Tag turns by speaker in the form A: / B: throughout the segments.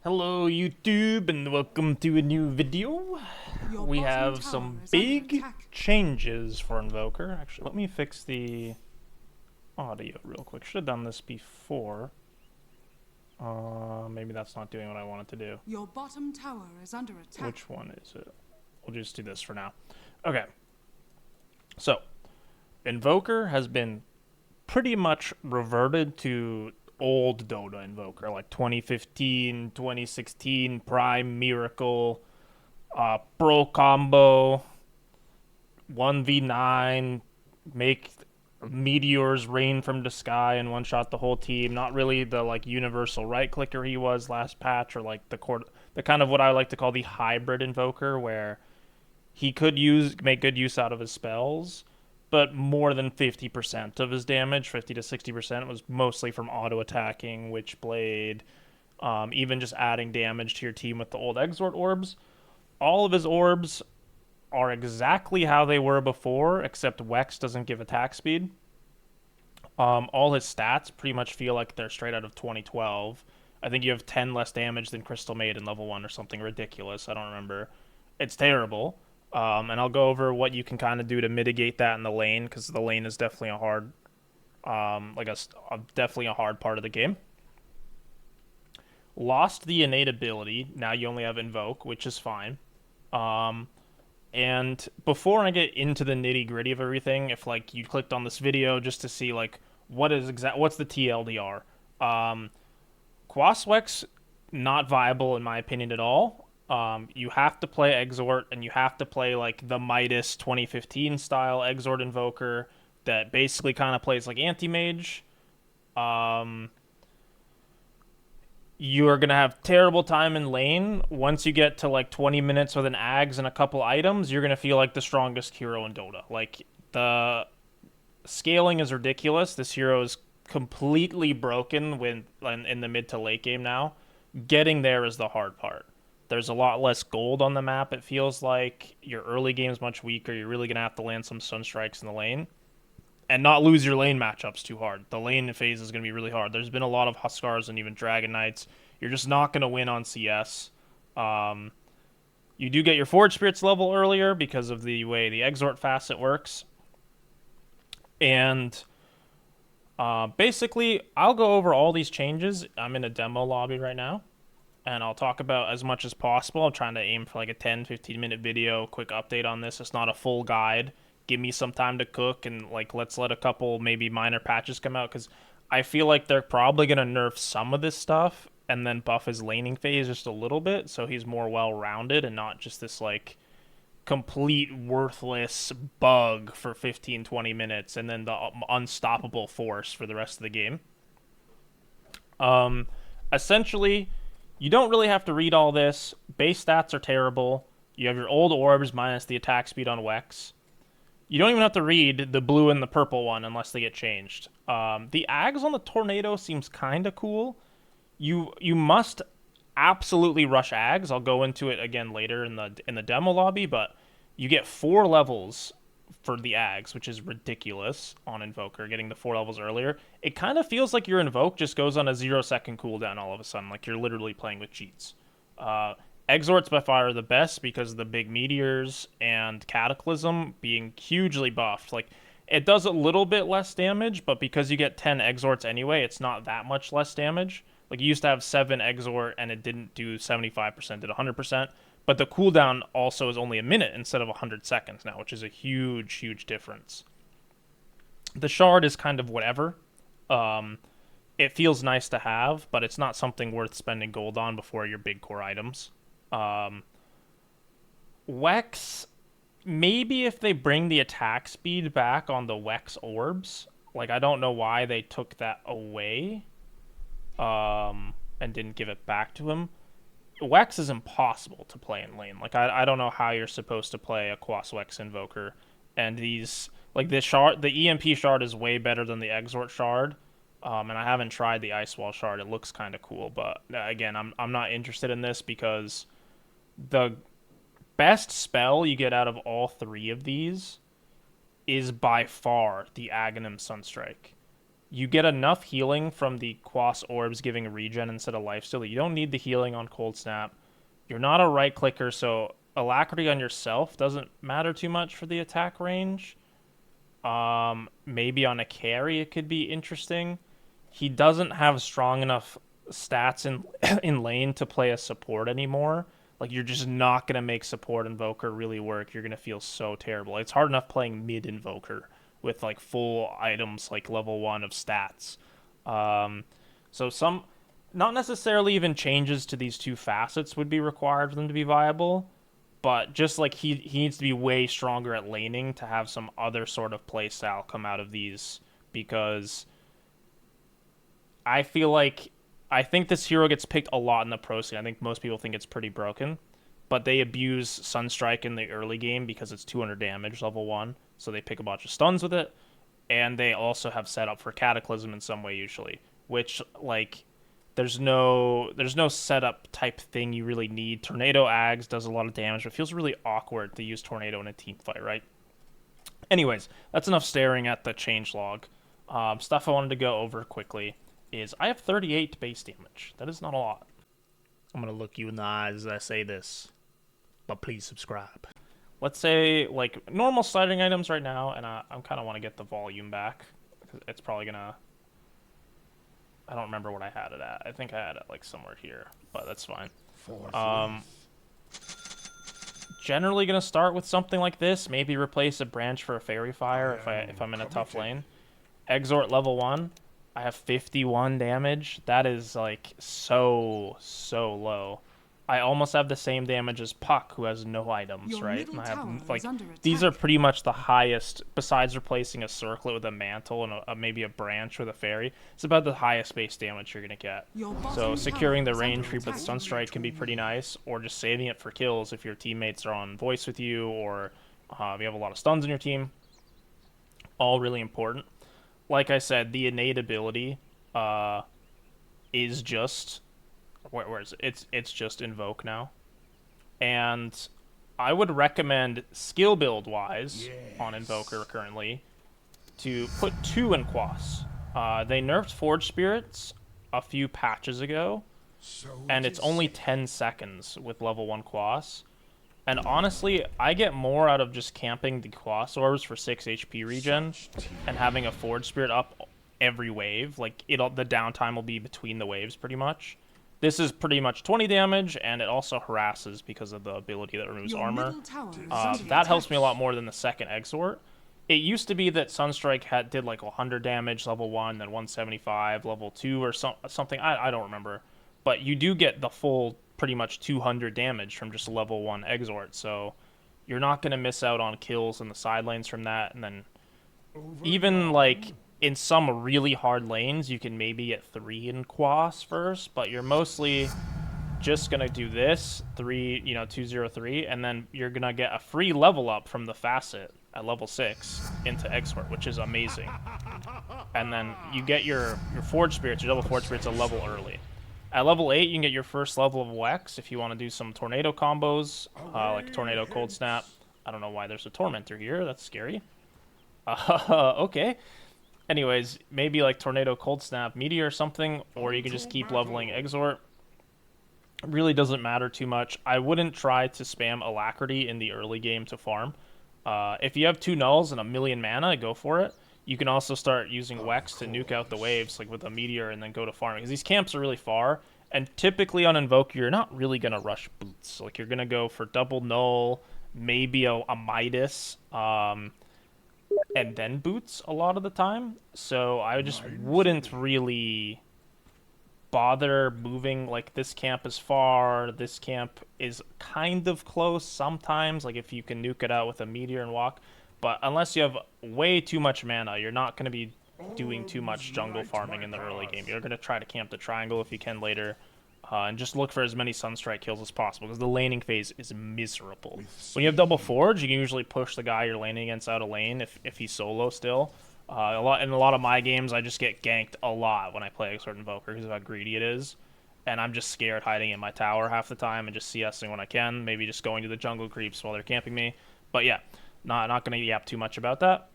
A: Hello YouTube and welcome to a new video.
B: Your
A: We
B: bottom
A: have
B: tower
A: some
B: is under
A: big
B: attack.
A: changes for Invoker. Actually, let me fix the audio real quick. Should have done this before. Maybe that's not doing what I wanted to do.
B: Your bottom tower is under attack.
A: Which one is it? We'll just do this for now. Okay. So, Invoker has been pretty much reverted to old Dota Invoker, like 2015, 2016, Prime, Miracle, Pro Combo, 1v9, make meteors rain from the sky and one shot the whole team. Not really the like universal right clicker he was last patch, or like the kind of what I like to call the hybrid Invoker, where he could make good use out of his spells, but more than 50% of his damage, 50 to 60%, was mostly from auto attacking, Witchblade, even just adding damage to your team with the old Exort orbs. All of his orbs are exactly how they were before, except WEX doesn't give attack speed. All his stats pretty much feel like they're straight out of 2012. I think you have 10 less damage than Crystal Maid in level 1 or something ridiculous. I don't remember. It's terrible. And I'll go over what you can kind of do to mitigate that in the lane, because the lane is definitely a hard, definitely a hard part of the game. Lost the innate ability. Now you only have Invoke, which is fine. Um, and before I get into the nitty gritty of everything, if like you clicked on this video just to see like what's the TLDR, Quaswex not viable in my opinion at all. You have to play Exort, and you have to play like the Midas 2015 style Exort Invoker that basically kind of plays like anti-mage. Um, you are gonna have terrible time in lane. Once you get to like 20 minutes with an Ags and a couple items, you're gonna feel like the strongest hero in Dota. Like the scaling is ridiculous. This hero is completely broken when in the mid to late game now. Getting there is the hard part. There's a lot less gold on the map. It feels like your early game is much weaker. You're really gonna have to land some sunstrikes in the lane and not lose your lane matchups too hard. The lane phase is going to be really hard. There's been a lot of Huskars and even Dragon Knights. You're just not going to win on CS. Um, you do get your Forge Spirits level earlier because of the way the Exort Facet works. And basically, I'll go over all these changes. I'm in a demo lobby right now, and I'll talk about as much as possible. I'm trying to aim for like a 10-15 minute video, quick update on this. It's not a full guide. Give me some time to cook, and like let's let a couple maybe minor patches come out, because I feel like they're probably going to nerf some of this stuff and then buff his laning phase just a little bit so he's more well-rounded and not just this like complete worthless bug for 15-20 minutes and then the unstoppable force for the rest of the game. Um, Essentially, you don't really have to read all this. Base stats are terrible. You have your old orbs minus the attack speed on WEX. You don't even have to read the blue and the purple one unless they get changed. The Ags on the Tornado seems kind of cool. You must absolutely rush Ags. I'll go into it again later in the demo lobby, but you get 4 levels for the Ags, which is ridiculous on Invoker, getting the 4 levels earlier. It kind of feels like your Invoke just goes on a 0 second cooldown all of a sudden, like you're literally playing with cheats. Uh, Exort's by far the best because of the big meteors and Cataclysm being hugely buffed. Like, it does a little bit less damage, but because you get 10 Exorts anyway, it's not that much less damage. Like, you used to have 7 Exort and it didn't do 75%, did 100%. But the cooldown also is only a minute instead of 100 seconds now, which is a huge, huge difference. The shard is kind of whatever. Um, it feels nice to have, but it's not something worth spending gold on before your big core items. Um, WEX, maybe if they bring the attack speed back on the WEX orbs. Like, I don't know why they took that away and didn't give it back to him. WEX is impossible to play in lane. Like, I don't know how you're supposed to play a Quaswex Invoker. And these, like, this shard, the EMP shard is way better than the Exort shard. And I haven't tried the Ice Wall shard. It looks kind of cool, but again, I'm not interested in this because the best spell you get out of all 3 of these is by far the Aghanim Sunstrike. You get enough healing from the Quas orbs giving regen instead of lifesteal. You don't need the healing on Cold Snap. You're not a right clicker, so alacrity on yourself doesn't matter too much for the attack range. Maybe on a carry it could be interesting. He doesn't have strong enough stats in in lane to play a support anymore. Like, you're just not gonna make support Invoker really work. You're gonna feel so terrible. It's hard enough playing mid Invoker with like full items like level 1 of stats. So some, not necessarily even changes to these two facets would be required for them to be viable, but just like he needs to be way stronger at laning to have some other sort of play style come out of these, because I think this hero gets picked a lot in the pro scene. I think most people think it's pretty broken, but they abuse Sunstrike in the early game because it's 200 damage level 1, so they pick a bunch of stuns with it, and they also have set up for Cataclysm in some way usually, which, like, there's no setup type thing you really need. Tornado Ags does a lot of damage, but it feels really awkward to use Tornado in a team fight, right? Anyways, that's enough staring at the changelog. Stuff I wanted to go over quickly is I have 38 base damage. That is not a lot. I'm going to look you in the eyes as I say this, but please subscribe. Let's say, like, normal sliding items right now, and I kind of want to get the volume back. It's probably going to... I don't remember what I had it at. I think I had it, like, somewhere here, but that's fine. Generally going to start with something like this. Maybe replace a branch for a Fairy Fire if I'm in a tough lane. Exort level 1. I have 51 damage. That is, like, so low. I almost have the same damage as Puck, who has no items, right? And I have, like, these are pretty much the highest, besides replacing a circlet with a mantle and maybe a branch with a fairy. It's about the highest base damage you're going to get. So securing the range creep with Sunstrike can be pretty nice, or just saving it for kills if your teammates are on voice with you, or you have a lot of stuns in your team. All really important. Like I said, the innate ability is just... Where is it? It's just Invoke now. And I would recommend skill build wise on Invoker currently to put 2 in Quas. They nerfed Forge Spirits a few patches ago, and it's only 10 seconds with level 1 Quas. And honestly, I get more out of just camping the Quas orbs for 6 HP regen and having a Forge Spirit up every wave. Like, the downtime will be between the waves pretty much. This is pretty much 20 damage, and it also harasses because of the ability that removes armor. That helps me a lot more than the second Exort. It used to be that Sunstrike did like 100 damage level 1, then 175 level 2 or something. I don't remember. But you do get the full pretty much 200 damage from just level 1 Exort, so you're not going to miss out on kills in the side lanes from that. And then even like... in some really hard lanes, you can maybe get 3 in Quas first, but you're mostly just going to do this, 203, and then you're going to get a free level up from the Facet at level 6 into Export, which is amazing. And then you get your Forge Spirits, your double Forge Spirits a level early. At level 8, you can get your first level of WEX if you want to do some Tornado combos, like Tornado Cold Snap. I don't know why there's a Tormentor here, that's scary. Okay. Anyways, maybe like Tornado, Cold Snap, Meteor or something, or you can just keep leveling Exort. It really doesn't matter too much. I wouldn't try to spam Alacrity in the early game to farm. If you have 2 nulls and 1,000,000 mana, go for it. You can also start using WEX to nuke out the waves, like with a Meteor, and then go to farming. Because these camps are really far, and typically on Invoker, you're not really going to rush boots. Like, you're going to go for double null, maybe a Midas, and then boots a lot of the time. So I just wouldn't really bother moving. Like, this camp is far, this camp is kind of close sometimes, like if you can nuke it out with a Meteor and walk. But unless you have way too much mana, you're not going to be doing too much jungle farming in the early game. You're going to try to camp the triangle if you can later. And just look for as many Sunstrike kills as possible, because the laning phase is miserable. When you have double Forge, you can usually push the guy you're laning against out of lane if he's solo still. In a lot of my games, I just get ganked a lot when I play EXORT Invoker because of how greedy it is. And I'm just scared hiding in my tower half the time and just CSing when I can. Maybe just going to the jungle creeps while they're camping me. But yeah, not going to yap too much about that.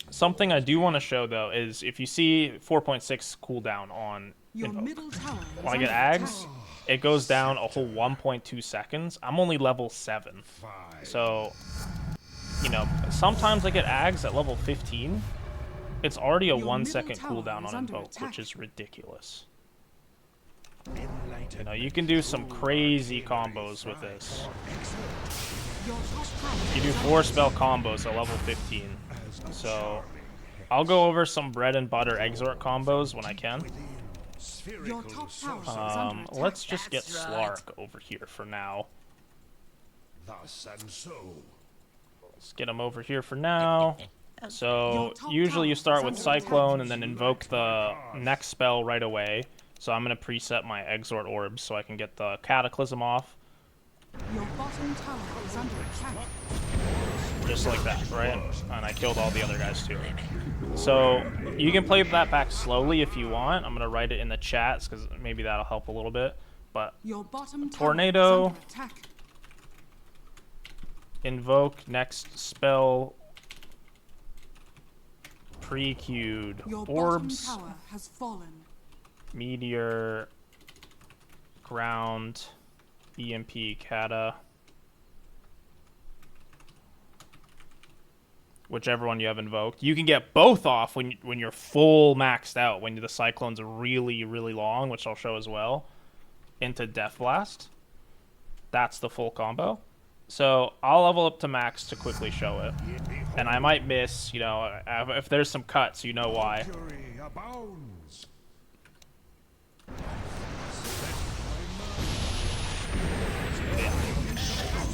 A: Something I do want to show though is if you see 4.6 cooldown on
B: Your
A: Invoke.
B: middle tower is
A: When I get
B: under
A: Ags,
B: attack.
A: it goes down a whole 1.2 seconds. I'm only level 7. So, you know, sometimes I get Ags at level 15. It's already a
B: Your
A: 1
B: middle
A: second
B: tower
A: cooldown
B: is
A: on
B: under
A: Invoke,
B: attack.
A: which is ridiculous. You know, you can do some crazy combos with this.
B: Your top tower
A: You do
B: is
A: 4 spell combos at level 15. So, I'll go over some bread and butter EXORT combos when I can.
B: Your top tower is under attack.
A: Let's just get
C: That's right.
A: Slark over here for now.
D: Thus and so.
A: Let's get him over here for now. So
B: Your top
A: usually you
B: tower
A: start
B: is
A: with
B: under
A: Cyclone
B: attack.
A: and then invoke the next spell right away. So I'm going to preset my EXORT orbs so I can get the Cataclysm off.
B: Your bottom tower is under attack.
A: Just like that, right? And I killed all the other guys too. So you can play that back slowly if you want. I'm going to write it in the chats because maybe that'll help a little bit. But
B: Your bottom
A: Tornado.
B: tower is under attack.
A: invoke next spell pre-queued.
B: Your bottom
A: Orbs,
B: tower has fallen.
A: Meteor, Ground, EMP, Kata. Whichever one you have invoked. You can get both off when you're full maxed out, when the Cyclone's really, really long, which I'll show as well, into Death Blast. That's the full combo. So I'll level up to max to quickly show it. And I might miss, you know, if there's some cuts, you know why.
D: Fury abounds.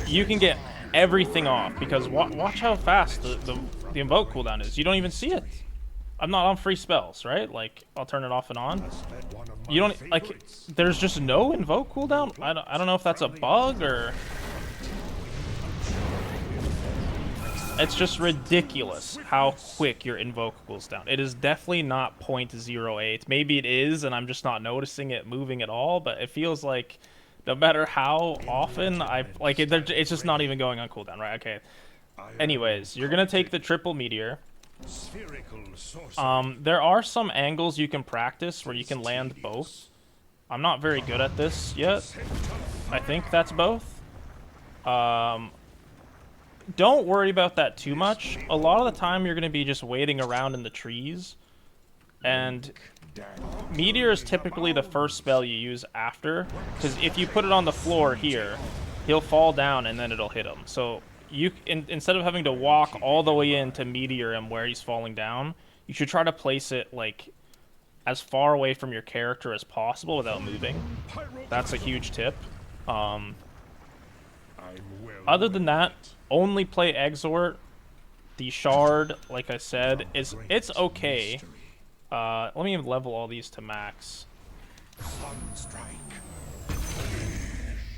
A: You can get everything off because watch how fast the invoke cooldown is. You don't even see it. I'm not on free spells, right? Like, I'll turn it off and on.
D: One of my
A: You don't, like,
D: favorites.
A: there's just no invoke cooldown? I don't know if that's a bug or... It's just ridiculous how quick your invoke cools down. It is definitely not 0.08. Maybe it is, and I'm just not noticing it moving at all, but it feels like no matter how often it's just not even going on cooldown, right? Okay. Anyways, you're going to take the triple meteor.
D: Spherical sorcery.
A: There are some angles you can practice where you can land both. I'm not very good at this yet. I think that's both. Don't worry about that too much. A lot of the time you're going to be just waiting around in the trees. And Meteor is typically the first spell you use after. Because if you put it on the floor here, he'll fall down and then it'll hit him. So you instead of having to walk all the way in to Meteor him where he's falling down, you should try to place it like as far away from your character as possible without moving. That's a huge tip. Other than that, only play EXORT. The shard, like I said, it's okay. Let me level all these to max.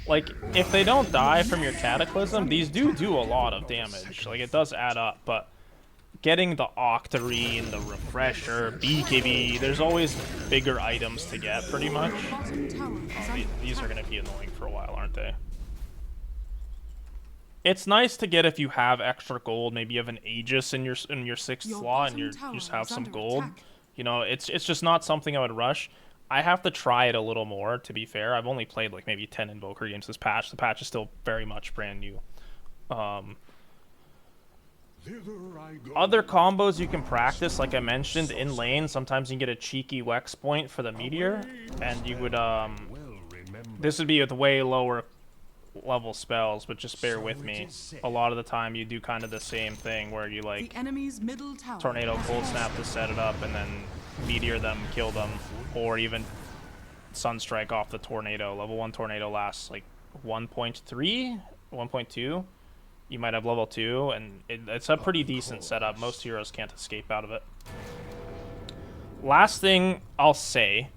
A: Like, if they don't die from your Cataclysm, these do a lot of damage. Like, it does add up, but getting the Octarine, the Refresher, BKB, there's always bigger items to get, pretty much.
B: Your bottom tower is under
A: These are
B: attack.
A: going to be annoying for a while, aren't they? It's nice to get if you have extra gold. Maybe you have an Aegis in your sixth
B: Your
A: slot and
B: bottom
A: you
B: tower
A: just have
B: is
A: some
B: under
A: gold.
B: attack.
A: You know, it's just not something I would rush. I have to try it a little more, to be fair. I've only played like maybe 10 Invoker games this patch. The patch is still very much brand new.
D: Thither I go.
A: Other combos you can practice, like I mentioned, in lane. Sometimes you can get a cheeky WEX point for the Meteor, and you would
D: Well remember.
A: this would be with way lower level spells, but just bear with me. A lot of the time you do kind of the same thing where you like
B: The enemy's middle tower
A: Tornado
B: has
A: Cold
B: fallen.
A: Snap to set it up and then Meteor them, kill them, or even Sunstrike off the Tornado. Level 1 Tornado lasts like 1.3, 1.2. You might have level 2, and it's a pretty decent setup. Most heroes can't escape out of it. Last thing I'll say,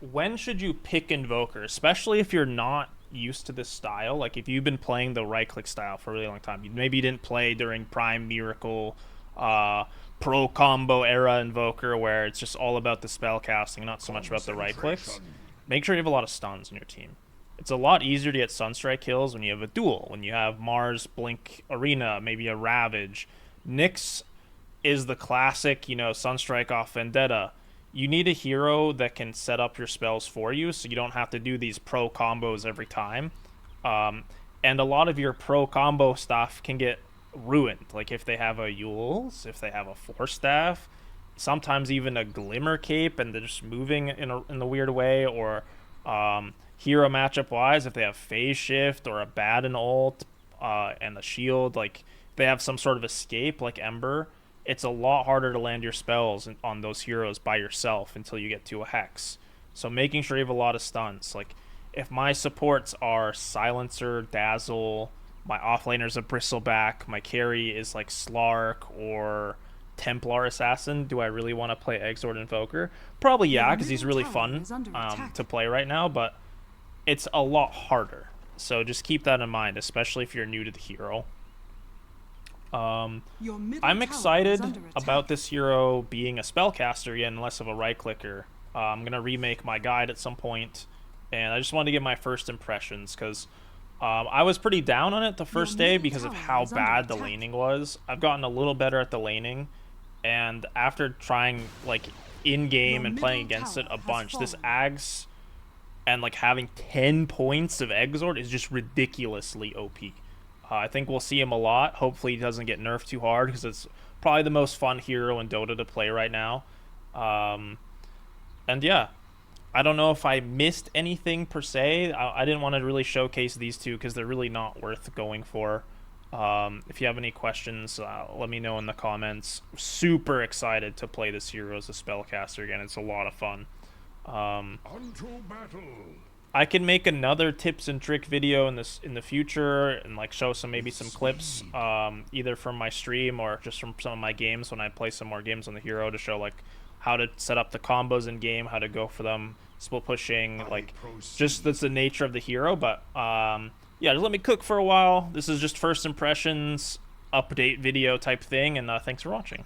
A: when should you pick Invoker, especially if you're not used to this style? Like if you've been playing the right-click style for a really long time, maybe you didn't play during Prime Miracle, Pro Combo era Invoker, where it's just all about the spell casting, not so much about the right-clicks. Make sure you have a lot of stuns in your team. It's a lot easier to get Sunstrike kills when you have a duel, when you have Mars, Blink, Arena, maybe a Ravage. Nyx is the classic, you know, Sunstrike off Vendetta. You need a hero that can set up your spells for you, so you don't have to do these pro combos every time. And a lot of your pro combo stuff can get ruined. Like if they have a Yule's, if they have a Force Staff, sometimes even a Glimmer Cape, and they're just moving in a weird way, or hero matchup wise, if they have Phase Shift or a Baden ult and a shield, like if they have some sort of escape like Ember, it's a lot harder to land your spells on those heroes by yourself until you get to a Hex. So making sure you have a lot of stunts. Like if my supports are Silencer, Dazzle, my offlaner's a Bristleback, my carry is like Slark or Templar Assassin, do I really want to play Exort Invoker? Probably yeah, because he's really fun to play right now, but it's a lot harder. So just keep that in mind, especially if you're new to the hero. I'm excited about this hero being a spellcaster again, less of a right clicker. I'm gonna remake my guide at some point, and I just wanted to give my first impressions because I was pretty down on it the first day because of how bad the laning was. I've gotten a little better at the laning, and after trying like in game and playing against it a bunch, this Ags and like having 10 points of Exort is just ridiculously OP. I think we'll see him a lot. Hopefully he doesn't get nerfed too hard because it's probably the most fun hero in Dota to play right now. And yeah, I don't know if I missed anything per se. I didn't want to really showcase these two because they're really not worth going for. If you have any questions, let me know in the comments. Super excited to play this hero as a spellcaster again. It's a lot of fun.
D: Unto battle.
A: I can make another tips and trick video in the future and like show maybe some clips either from my stream or just from some of my games when I play some more games on the hero to show like how to set up the combos in game, how to go for them, split pushing, like just that's the nature of the hero. But yeah, just let me cook for a while. This is just first impressions update video type thing, and thanks for watching.